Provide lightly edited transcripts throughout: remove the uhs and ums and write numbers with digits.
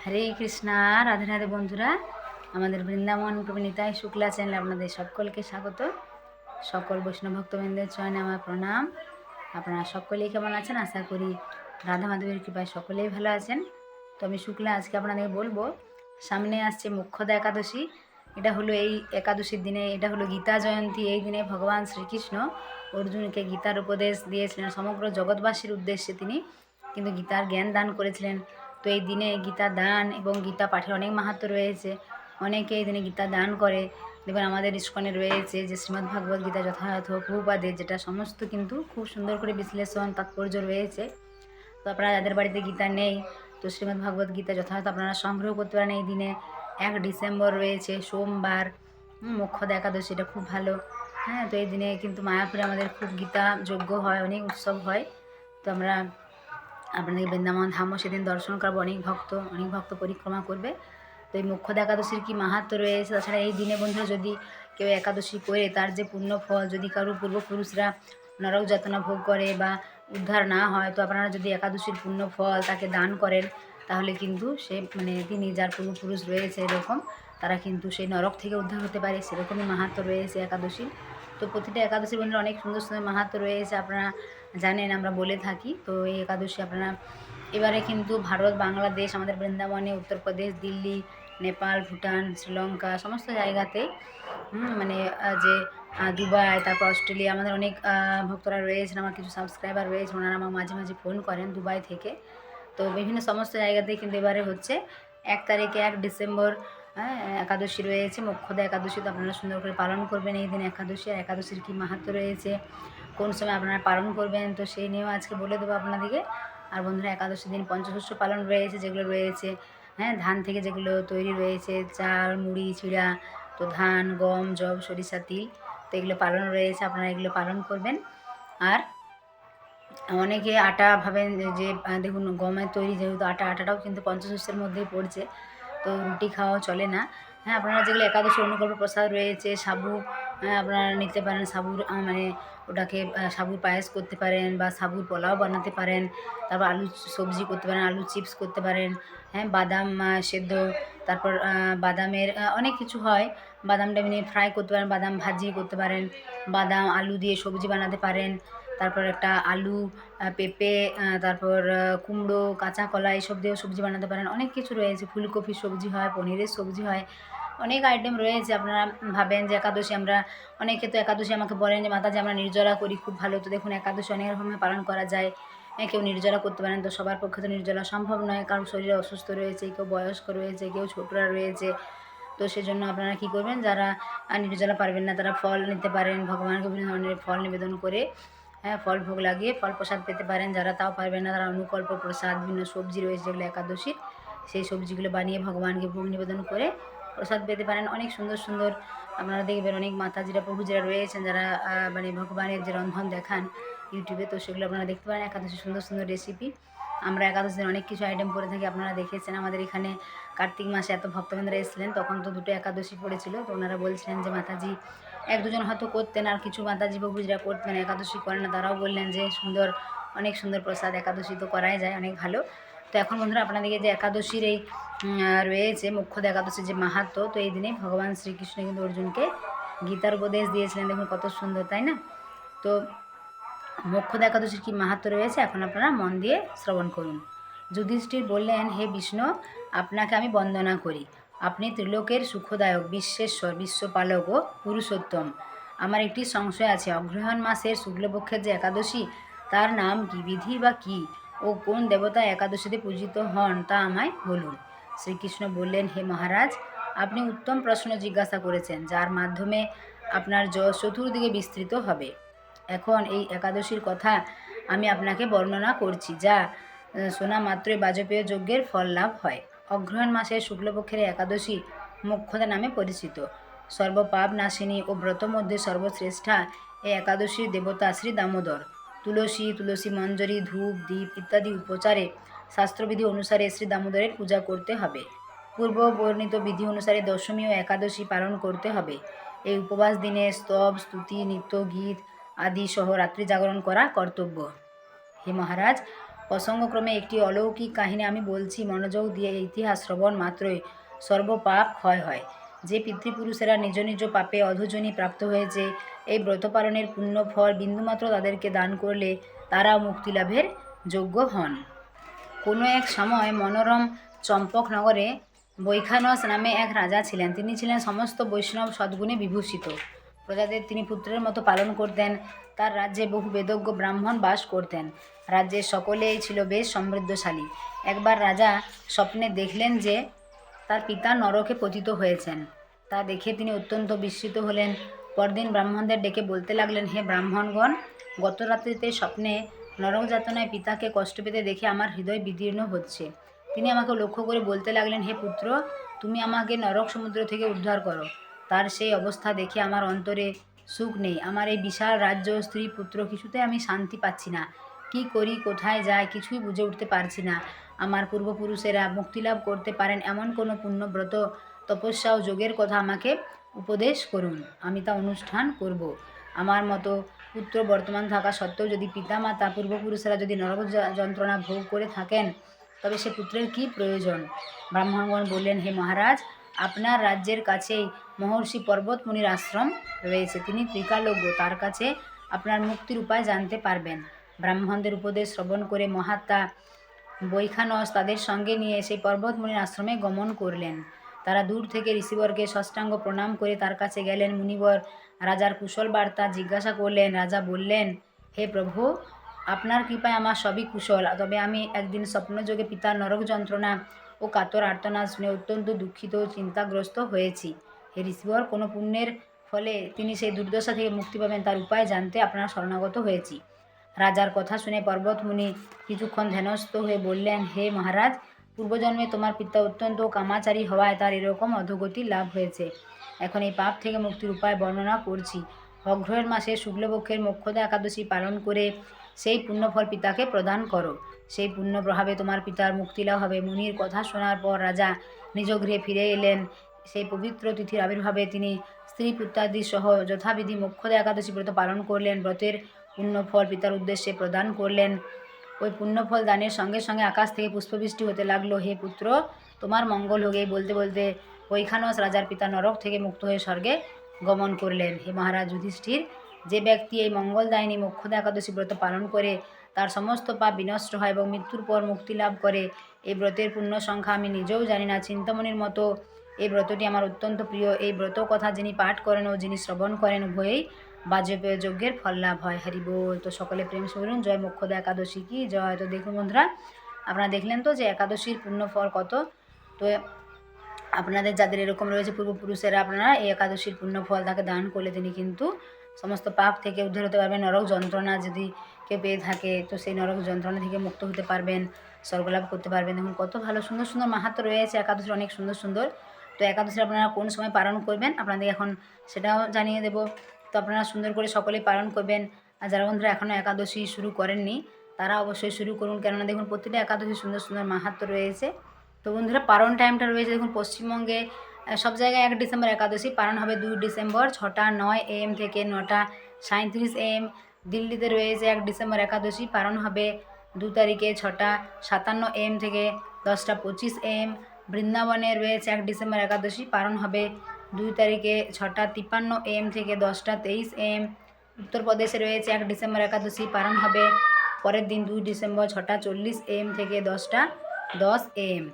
হরে কৃষ্ণা। রাধে রাধে বন্ধুরা, আমাদের বৃন্দাবন প্রবীণিতায় শুক্লা চ্যানেলে আপনাদের সকলকে স্বাগত। সকল বৈষ্ণব ভক্তবৃন্দের চরণে আমার প্রণাম। আপনারা সকলেই কেমন আছেন? আশা করি রাধা মাধবের কৃপায় সকলেই ভালো আছেন। তো আমি শুক্লা আজকে আপনাদের বলবো, সামনে আসছে মোক্ষদা একাদশী। এটা হলো এই একাদশীর দিনে, এটা হলো গীতা জয়ন্তী। এই দিনে ভগবান শ্রীকৃষ্ণ অর্জুনকে গীতার উপদেশ দিয়েছিলেন। সমগ্র জগৎবাসীর উদ্দেশ্যে তিনি কিন্তু গীতার জ্ঞান দান করেছিলেন। তো এই দিনে গীতা দান এবং গীতা পাঠের অনেক মাহাত্ম্য রয়েছে। অনেকে এই দিনে গীতা দান করে। দেখবেন আমাদের ইস্কনে রয়েছে যে শ্রীমদ্ ভাগবত গীতা যথাযথ প্রভুপাদের, যেটা সমস্ত কিন্তু খুব সুন্দর করে বিশ্লেষণ তাৎপর্য রয়েছে। তো আপনারা যাদের বাড়িতে গীতা নেই, তো শ্রীমদ্ ভাগবত গীতা যথাযথ আপনারা সংগ্রহ করতে পারেন। এই দিনে 1 ডিসেম্বর রয়েছে সোমবার, মোক্ষদা একাদশী, এটা খুব ভালো। হ্যাঁ, তো এই দিনে কিন্তু মায়াপুরে আমাদের খুব গীতা যজ্ঞ হয়, অনেক উৎসব হয়। তো আমরা আপনাদের বৃন্দাবন ধামও সেদিন দর্শন করবো। অনেক ভক্ত পরিক্রমা করবে। তো এই মোক্ষদা একাদশীর কী মাহাত্ম্য রয়েছে। তাছাড়া এই দিনে বন্ধুরা যদি কেউ একাদশী করে, তার যে পুণ্য ফল, যদি কারো পূর্বপুরুষরা নরক যাতনা ভোগ করে বা উদ্ধার না হয়, তো আপনারা যদি একাদশীর পুণ্য ফল তাকে দান করেন, তাহলে কিন্তু সে তিনি যার পূর্বপুরুষ রয়েছে এরকম, তারা কিন্তু সেই নরক থেকে উদ্ধার হতে পারে। সেরকমই মাহাত্ম্য রয়েছে একাদশীর। তো প্রতিটা একাদশী বন্ধুরা অনেক সুন্দর সুন্দর মাহাত্ম্য রয়েছে, আপনারা জানেন, আমরা বলে থাকি। তো এই একাদশী আপনারা এবারে কিন্তু ভারত, বাংলাদেশ, আমাদের বৃন্দাবনে, উত্তরপ্রদেশ, দিল্লি, নেপাল, ভুটান, শ্রীলঙ্কা সমস্ত জায়গাতে যে দুবাই, তারপর অস্ট্রেলিয়া, আমাদের অনেক ভক্তরা রয়েছেন, আমার কিছু সাবস্ক্রাইবার রয়েছে, ওনারা আমার মাঝে মাঝে ফোন করেন দুবাই থেকে। তো বিভিন্ন সমস্ত জায়গাতেই কিন্তু এবারে হচ্ছে 1 তারিখে 1 ডিসেম্বর একাদশী রয়েছে, মোক্ষদা একাদশী। তো আপনারা সুন্দর করে পালন করবেন এই দিন একাদশী। আর একাদশীর কী মাহাত্ম্য রয়েছে, কোন সময় আপনারা পালন করবেন, তো সেই নিয়েও আজকে বলে দেবো আপনাদেরকে। আর বন্ধুরা, একাদশীর দিন পঞ্চশস্য পালন রয়েছে, যেগুলো রয়েছে ধান থেকে যেগুলো তৈরি রয়েছে, চাল, মুড়ি, চিড়া, তো ধান, গম, যব, সরিষা, তিল, তো এগুলো পালন রয়েছে, আপনারা এগুলো পালন করবেন। আর অনেকে আটা ভাবেন যে দেখুন, গমের তৈরি যেহেতু আটাটাও কিন্তু পঞ্চশস্যের মধ্যেই পড়ছে, তো রুটি খাওয়া চলে না। হ্যাঁ, আপনারা যেগুলো একাদশী অনুকল্প প্রসাদ রয়েছে, সাবু আপনারা নিতে পারেন। সাবুর ওটাকে সাবুর পায়েস করতে পারেন, বা সাবুর পোলাও বানাতে পারেন। তারপর আলু সবজি করতে পারেন, আলু চিপস করতে পারেন। হ্যাঁ, বাদাম সেদ্ধ, তারপর বাদামের অনেক কিছু হয়। বাদামটা এমনি ফ্রাই করতে পারেন, বাদাম ভাজি করতে পারেন, বাদাম আলু দিয়ে সবজি বানাতে পারেন। তারপর একটা আলু, পেঁপে, তারপর কুমড়ো, কাঁচা কলা, এইসব দিয়েও সবজি বানাতে পারেন। অনেক কিছু রয়েছে, ফুলকপির সবজি হয়, পনিরের সবজি হয়, অনেক আইটেম রয়েছে। আপনারা ভাবেন যে একাদশী আমরা, অনেকে তো একাদশী আমাকে বলেন যে মাতাজি আমরা নির্জলা করি, খুব ভালো। তো দেখুন, একাদশী অনেক রকমের পালন করা যায়। কেউ নির্জলা করতে পারেন, তো সবার পক্ষে তো নির্জলা সম্ভব নয়, কারণ শরীরে অসুস্থ রয়েছে, কেউ বয়স্ক রয়েছে, কেউ ছোটরা রয়েছে। তো সেজন্য আপনারা কী করবেন, যারা নির্জলা পারবেন না, তারা ফল নিতে পারেন, ভগবানকে বিভিন্ন ধরনের ফল নিবেদন করে ফল ভোগ লাগিয়ে ফল প্রসাদ পেতে পারেন। যারা তাও পারবেন না, তারা অনুকল্প প্রসাদ, বিভিন্ন সবজি রয়েছে যেগুলো একাদশীর, সেই সবজিগুলো বানিয়ে ভগবানকে ভোগ নিবেদন করে প্রসাদ পেতে পারেন। অনেক সুন্দর সুন্দর আপনারা দেখবেন, অনেক মাতাজিরা, প্রভুজিরা রয়েছেন যারা ভগবানের যে রন্ধন দেখান ইউটিউবে, তো সেগুলো আপনারা দেখতে পারেন। একাদশী সুন্দর সুন্দর রেসিপি, আমরা একাদশী দিন অনেক কিছু আইটেম করে থাকি, আপনারা দেখেছেন। আমাদের এখানে কার্তিক মাসে এত ভক্তবৃন্দরা এসেছিলেন, তখন তো 2টো একাদশী পড়েছিল। তো ওনারা বলছিলেন যে মাতাজি, 1-2 জন হয়তো করতেন, আর কিছু মাতাজি প্রভুজিরা করতেন, একাদশী করেন না, তারাও বললেন যে অনেক সুন্দর প্রসাদ, একাদশী তো করাই যায়, অনেক ভালো। তো এখন বন্ধুরা, আপনাদেরকে যে একাদশীর এই রয়েছে মোক্ষদা একাদশীর যে মাহাত্ম্য, তো এই দিনে ভগবান শ্রীকৃষ্ণ কিন্তু অর্জুনকে গীতার উপদেশ দিয়েছিলেন। দেখুন কত সুন্দর, তাই না? তো মোক্ষদা একাদশীর কী মাহাত্ম্য রয়েছে, এখন আপনারা মন দিয়ে শ্রবণ করুন। যুধিষ্ঠির বললেন, হে বিষ্ণু, আপনাকে আমি বন্দনা করি। আপনি ত্রিলোকের সুখদায়ক, বিশ্বেশ্বর, বিশ্বপালক ও পুরুষোত্তম। আমার একটি সংশয় আছে, অগ্রহায়ণ মাসের শুক্লপক্ষের যে একাদশী, তার নাম কি, বিধি বা কী, ও কোন দেবতা একাদশীতে পূজিত হন, তা আমায় বলুন। শ্রীকৃষ্ণ বললেন, হে মহারাজ, আপনি উত্তম প্রশ্ন জিজ্ঞাসা করেছেন, যার মাধ্যমে আপনার যশ চতুর্দিকে বিস্তৃত হবে। এখন এই একাদশীর কথা আমি আপনাকে বর্ণনা করছি, যা শোনা মাত্রই বাজপেয় যজ্ঞের ফল লাভ হয়। অগ্রহায়ণ মাসের শুক্লপক্ষের একাদশী মোক্ষদা নামে পরিচিত। সর্বপাপ নাশিনী ও ব্রত মধ্যে সর্বশ্রেষ্ঠা এই একাদশীর দেবতা শ্রী দামোদর। তুলসী মঞ্জরি, ধূপ, দীপ ইত্যাদি উপচারে শাস্ত্রবিধি অনুসারে শ্রী দামোদরের পূজা করতে হবে। পূর্ব বর্ণিত বিধি অনুসারে দশমী ও একাদশী পালন করতে হবে। এই উপবাস দিনে স্তব, স্তুতি, নৃত্য, গীত আদি সহ রাত্রি জাগরণ করা কর্তব্য। হে মহারাজ, প্রসঙ্গক্রমে একটি অলৌকিক কাহিনী আমি বলছি, মনোযোগ দিয়ে। ইতিহাস শ্রবণ মাত্রই সর্বপাপ ক্ষয় হয়। যে পিতৃপুরুষেরা নিজ নিজ পাপে অধোজনি প্রাপ্ত হয়েছে, এই ব্রত পালনের পুণ্য ফল বিন্দুমাত্র তাদেরকে দান করলে তারাও মুক্তিলাভের যোগ্য হন। কোনো এক সময় মনোরম চম্পকনগরে বৈখানস নামে এক রাজা ছিলেন। তিনি ছিলেন সমস্ত বৈষ্ণব সদ্গুণে বিভূষিত। প্রজাদের তিনি পুত্রের মতো পালন করতেন। তার রাজ্যে বহু বেদজ্ঞ ব্রাহ্মণ বাস করতেন। রাজ্যের সকলেই ছিল বেশ সমৃদ্ধশালী। একবার রাজা স্বপ্নে দেখলেন যে তার পিতা নরকে পতিত হয়েছেন। তা দেখে তিনি অত্যন্ত বিস্মিত হলেন। পরদিন ব্রাহ্মণদের ডেকে বলতে লাগলেন, হে ব্রাহ্মণগণ, গত রাত্রিতে স্বপ্নে নরক যাতনায় পিতাকে কষ্ট পেতে দেখে আমার হৃদয় বিদীর্ণ হচ্ছে। তিনি আমাকে লক্ষ্য করে বলতে লাগলেন, হে পুত্র, তুমি আমাকে নরক সমুদ্র থেকে উদ্ধার করো। তার সেই অবস্থা দেখে আমার অন্তরে সুখ নেই। আমার এই বিশাল রাজ্য, স্ত্রী, পুত্র, কিছুতে আমি শান্তি পাচ্ছি না। কি করি, কোথায় যাই, কিছুই বুঝে উঠতে পারছি না। আমার পূর্বপুরুষেরা মুক্তিলাভ করতে পারেন এমন কোনো পুণ্যব্রত, তপস্যা ও যোগের কথা আমাকে উপদেশ করুন, আমি তা অনুষ্ঠান করব। আমার মতো পুত্র বর্তমান থাকা সত্ত্বেও যদি পিতামাতা পূর্বপুরুষেরা যদি নরক যন্ত্রণা ভোগ করে থাকেন, তবে সে পুত্রের কি প্রয়োজন? ব্রাহ্মণগণ বললেন, হে মহারাজ, আপনার রাজ্যের কাছেই মহর্ষি পর্বত মুনির আশ্রম রয়েছে। তিনি ত্রিকালজ্ঞ, তার কাছে আপনার মুক্তির উপায় জানতে পারবেন। ব্রাহ্মণদের উপদেশ শ্রবণ করে মহাত্মা বৈখানস তাদের সঙ্গে নিয়ে সেই পর্বত মুনির আশ্রমে গমন করলেন। তারা দূর থেকে ঋষিবরকে ষষ্ঠাঙ্গ প্রণাম করে তার কাছে গেলেন। মুনিবর রাজার কুশল বার্তা জিজ্ঞাসা করলেন। রাজা বললেন, হে প্রভু, আপনার কৃপায় আমার সবই কুশল। তবে আমি একদিন স্বপ্নযোগে পিতার নরক যন্ত্রণা ও কাতর আর্তনাদ শুনে অত্যন্ত দুঃখিত ও চিন্তাগ্রস্ত হয়েছি। হে ঋষিবর, কোনো পুণ্যের ফলে তিনি সেই দুর্দশা থেকে মুক্তি পাবেন তার উপায় জানতে আপনার শরণাগত হয়েছি। রাজার কথা শুনে পর্বতমুনি কিছুক্ষণ ধ্যানস্থ হয়ে বললেন, হে মহারাজ, পূর্বজন্মে তোমার পিতা অত্যন্ত কামাচারী হওয়ায় তার এরকম অধোগতি লাভ হয়েছে। এখন এই পাপ থেকে মুক্তির উপায় বর্ণনা করছি। অগ্রহের মাসে শুক্লপক্ষের মোক্ষদা একাদশী পালন করে সেই পুণ্যফল পিতাকে প্রদান করো। সেই পুণ্য প্রভাবে তোমার পিতার মুক্তিলাভ হবে। মুনির কথা শোনার পর রাজা নিজ গৃহে ফিরে এলেন। সেই পবিত্র তিথির আবির্ভাবে তিনি স্ত্রী পুত্রাদি সহ যথাবিধি মোক্ষদা একাদশী ব্রত পালন করলেন। ব্রতের পুণ্যফল পিতার উদ্দেশ্যে প্রদান করলেন। ওই পুণ্যফল দানের সঙ্গে সঙ্গে আকাশ থেকে পুষ্পবৃষ্টি হতে লাগলো। হে পুত্র, তোমার মঙ্গল হোক। এই বলতে বলতে বৈখানস রাজার পিতা নরক থেকে মুক্ত হয়ে স্বর্গে গমন করলেন। হে মহারাজ যুধিষ্ঠির, যে ব্যক্তি এই মঙ্গলদায়িনী মোক্ষদা একাদশী ব্রত পালন করে তার সমস্ত পাপ বিনষ্ট হয় এবং মৃত্যুর পর মুক্তি লাভ করে, এই ব্রতের পুণ্য সংখ্যা আমি নিজেও জানি না। চিন্তামণির মতো এই ব্রতটি আমার অত্যন্ত প্রিয়। এই ব্রত কথা যিনি পাঠ করেন ও যিনি শ্রবণ করেন, উভয়েই বাজপেয় যজ্ঞের ফল লাভ হয়। হরি বল। তো সকলে প্রেম সে বলুন, জয় মোক্ষদা একাদশী কি জয়। তো দেখুন বন্ধুরা, আপনারা দেখলেন তো যে একাদশীর পুণ্য ফল কত। তো আপনাদের যাদের এরকম রয়েছে পূর্বপুরুষেরা, আপনারা এই একাদশীর পুণ্য ফল তাকে দান করলে তিনি কিন্তু সমস্ত পাপ থেকে উদ্ধার হতে পারবেন। নরক যন্ত্রণা যদি কেউ পেয়ে থাকে, তো সেই নরক যন্ত্রণা থেকে মুক্ত হতে পারবেন, স্বর্গলাভ করতে পারবেন। দেখুন কত ভালো সুন্দর সুন্দর মাহাত্ম্য রয়েছে একাদশীর, অনেক সুন্দর সুন্দর। তো একাদশী আপনারা কোন সময় পালন করবেন আপনাদের এখন সেটাও জানিয়ে দেব। তো আপনারা সুন্দর করে সকলেই পালন করবেন। আর যারা বন্ধুরা এখনও একাদশী শুরু করেননি, তারা অবশ্যই শুরু করুন, কেননা দেখুন প্রতিটা একাদশী সুন্দর সুন্দর মাহাত্ম্য রয়েছে। তো বন্ধুরা পালন টাইমটা রয়েছে দেখুন, পশ্চিমবঙ্গে সব জায়গায় 1 ডিসেম্বর একাদশী পালন হবে 2 ডিসেম্বর 6টা 9 AM থেকে 9টা 37 AM। দিল্লিতে রয়েছে 1 ডিসেম্বর একাদশী পালন হবে 2 তারিখে 6টা 57 AM থেকে 10টা 25 AM। বৃন্দাবনে রয়েছে 1 ডিসেম্বর একাদশী পালন হবে 2 তারিখে 6টা 53 AM থেকে 10টা 23 AM। উত্তরপ্রদেশে রয়েছে 1 ডিসেম্বর একাদশী পালন হবে পরের দিন 2 ডিসেম্বর 6টা 40 AM থেকে 10টা 10 AM।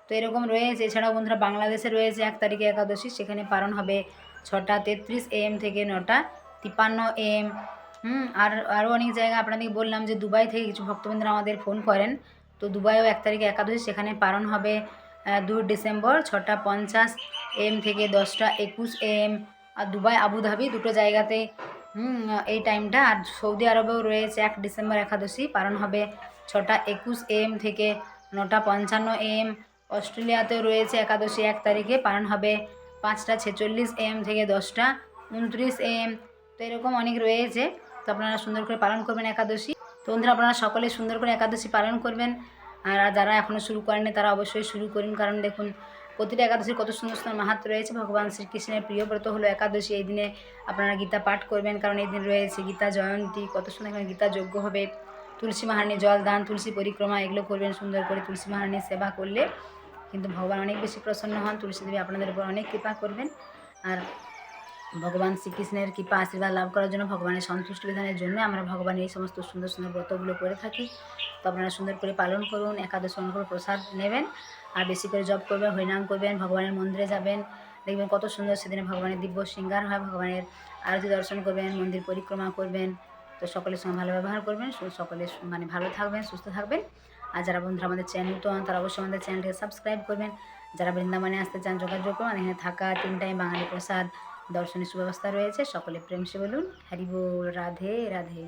তো এরকম রয়েছে। এছাড়াও বন্ধুরা বাংলাদেশে রয়েছে 1 তারিখে একাদশী, সেখানে পালন হবে 6টা 33 AM থেকে 9টা 53 AM। আরও অনেক জায়গা আপনাদেরকে বললাম যে দুবাই থেকে কিছু ভক্তবৃন্দরা আমাদের ফোন করেন। তো দুবাইও 1 তারিখে একাদশী, সেখানে পালন হবে 2 ডিসেম্বর 6টা 50 AM থেকে 10টা 21 AM। আর দুবাই আবুধাবি দুটো জায়গাতে এই টাইমটা। আর সৌদি আরবেও রয়েছে 1 ডিসেম্বর একাদশী পালন হবে 6টা 21 AM থেকে 9টা 55 AM। অস্ট্রেলিয়াতেও রয়েছে একাদশী 1 তারিখে পালন হবে 5টা 46 AM থেকে 10টা 29 AM। তো এরকম অনেক রয়েছে। তো আপনারা সুন্দর করে পালন করবেন একাদশী। তো বন্ধুরা আপনারা সকলে সুন্দর করে একাদশী পালন করবেন। আর যারা এখনও শুরু করেনি তারা অবশ্যই শুরু করুন, কারণ দেখুন প্রতিটা একাদশীর কত সুন্দর সুন্দর মাহাত্ম্য রয়েছে। ভগবান শ্রীকৃষ্ণের প্রিয় ব্রত হলো একাদশী। এই দিনে আপনারা গীতা পাঠ করবেন, কারণ এই দিন রয়েছে গীতা জয়ন্তী। কত সুন্দর এখানে গীতা যজ্ঞ হবে। তো তুলসী মহারানী জল দান, তুলসী পরিক্রমা এগুলো করবেন সুন্দর করে। তুলসী মহারানীর সেবা করলে কিন্তু ভগবান অনেক বেশি প্রসন্ন হন। তুলসী দেবী আপনাদের উপর অনেক কৃপা করবেন। আর ভগবান শ্রীকৃষ্ণের কৃপা আশীর্বাদ লাভ করার জন্য, ভগবানের সন্তুষ্টি বিধানের জন্য আমরা ভগবানের এই সমস্ত সুন্দর সুন্দর ব্রতগুলো করে থাকি। তো আপনারা সুন্দর করে পালন করুন, একাদশ অনুকূল প্রসাদ নেবেন, আর বেশি করে জপ করবেন, হরিনাম করবেন, ভগবানের মন্দিরে যাবেন, দেখবেন কত সুন্দর সেদিনে ভগবানের দিব্য শৃঙ্গার হয়। ভগবানের আরতি দর্শন করবেন, মন্দির পরিক্রমা করবেন। তো সকলের সঙ্গে ভালো ব্যবহার করবেন, সকলে মানে ভালো থাকবেন, সুস্থ থাকবেন। আর যারা বন্ধুরা আমাদের চ্যানেল নতুন তারা অবশ্যই আমাদের চ্যানেলটিকে সাবস্ক্রাইব করবেন। যারা বৃন্দাবনে আসতে চান যোগাযোগ করুন, এখানে থাকা 3 টাইম বাঙালি প্রসাদ দর্শনের সুব্যবস্থা রয়েছে। সকলে প্রেম সে বলুন হরি বল, রাধে রাধে।